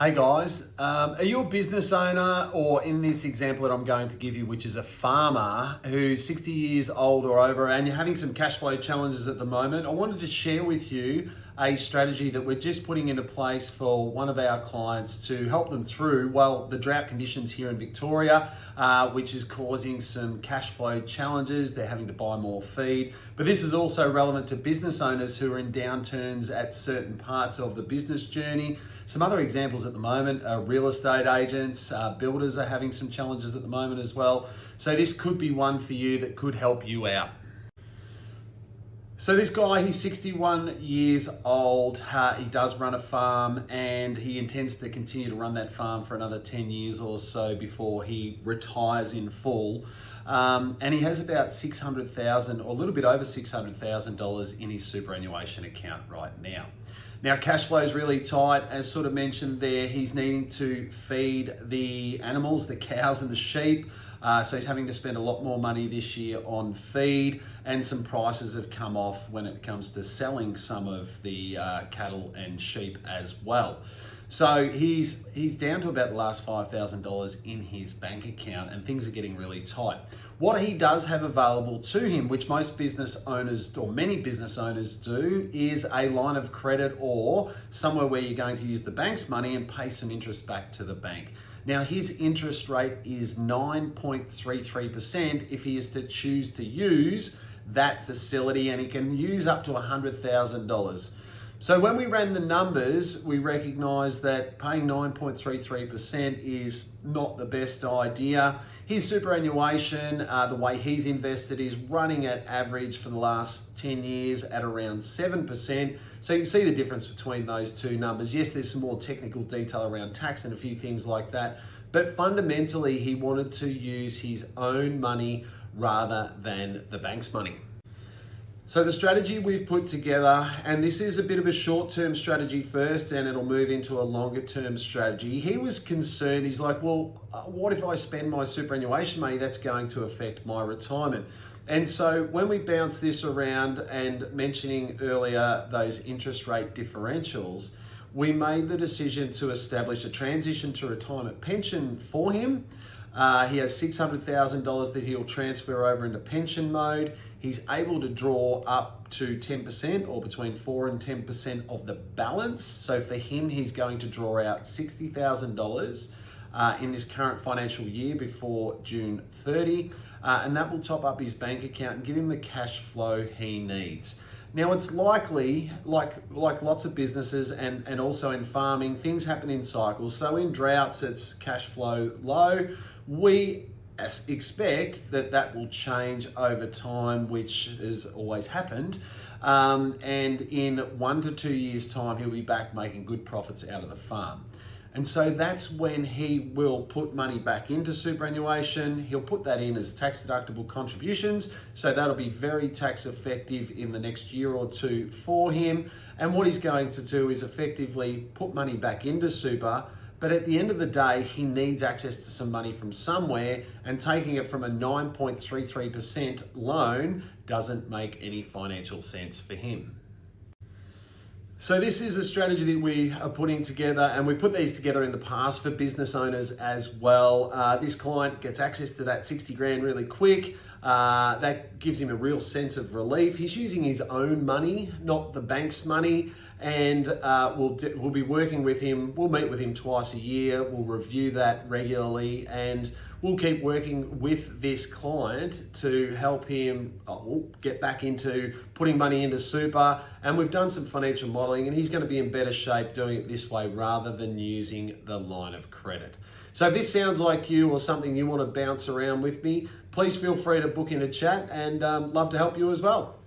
Hey guys, are you a business owner, or in this example that I'm going to give you, which is a farmer who's 60 years old or over and you're having some cash flow challenges at the moment? I wanted to share with you a strategy that we're just putting into place for one of our clients to help them through, well, the drought conditions here in Victoria, which is causing some cash flow challenges. They're having to buy more feed, but this is also relevant to business owners who are in downturns at certain parts of the business journey. Some other examples at the moment are real estate agents, builders are having some challenges at the moment as well. So this could be one for you that could help you out. So this guy, he's 61 years old, he does run a farm and he intends to continue to run that farm for another 10 years or so before he retires in full. And he has about $600,000 or a little bit over $600,000 in his superannuation account right now. Now, cash flow is really tight, as sort of mentioned there. He's needing to feed the animals, the cows and the sheep. So he's having to spend a lot more money this year on feed, and some prices have come off when it comes to selling some of the cattle and sheep as well. So he's down to about the last $5,000 in his bank account, and things are getting really tight. What he does have available to him, which most business owners or many business owners do, is a line of credit or somewhere where you're going to use the bank's money and pay some interest back to the bank. Now, his interest rate is 9.33% if he is to choose to use that facility, and he can use up to $100,000. So when we ran the numbers, we recognized that paying 9.33% is not the best idea. His superannuation, the way he's invested, is running at average for the last 10 years at around 7%. So you can see the difference between those two numbers. Yes, there's some more technical detail around tax and a few things like that, but fundamentally he wanted to use his own money rather than the bank's money. So the strategy we've put together, and this is a bit of a short-term strategy first, and it'll move into a longer-term strategy. He was concerned, he's like, well, what if I spend my superannuation money? That's going to affect my retirement. And so when we bounce this around and mentioning earlier those interest rate differentials, we made the decision to establish a transition to retirement pension for him. He has $600,000 that he'll transfer over into pension mode. He's able to draw up to 10% or between 4 and 10% of the balance. So for him, he's going to draw out $60,000 in this current financial year before June 30. And that will top up his bank account and give him the cash flow he needs. Now, it's likely, like lots of businesses and also in farming, things happen in cycles. So in droughts, it's cash flow low. We expect that will change over time, which has always happened. And in 1 to 2 years' time, he'll be back making good profits out of the farm. And so that's when he will put money back into superannuation. He'll put that in as tax deductible contributions. So that'll be very tax effective in the next year or two for him. And what he's going to do is effectively put money back into super. But at the end of the day, he needs access to some money from somewhere, and taking it from a 9.33% loan doesn't make any financial sense for him. So this is a strategy that we are putting together, and we put these together in the past for business owners as well. This client gets access to that 60 grand really quick. That gives him a real sense of relief. He's using his own money, not the bank's money, and we'll be working with him. We'll meet with him twice a year. We'll review that regularly, and we'll keep working with this client to help him get back into putting money into super. And we've done some financial modeling, and he's going to be in better shape doing it this way rather than using the line of credit. So if this sounds like you or something you want to bounce around with me, please feel free to book in a chat, and love to help you as well.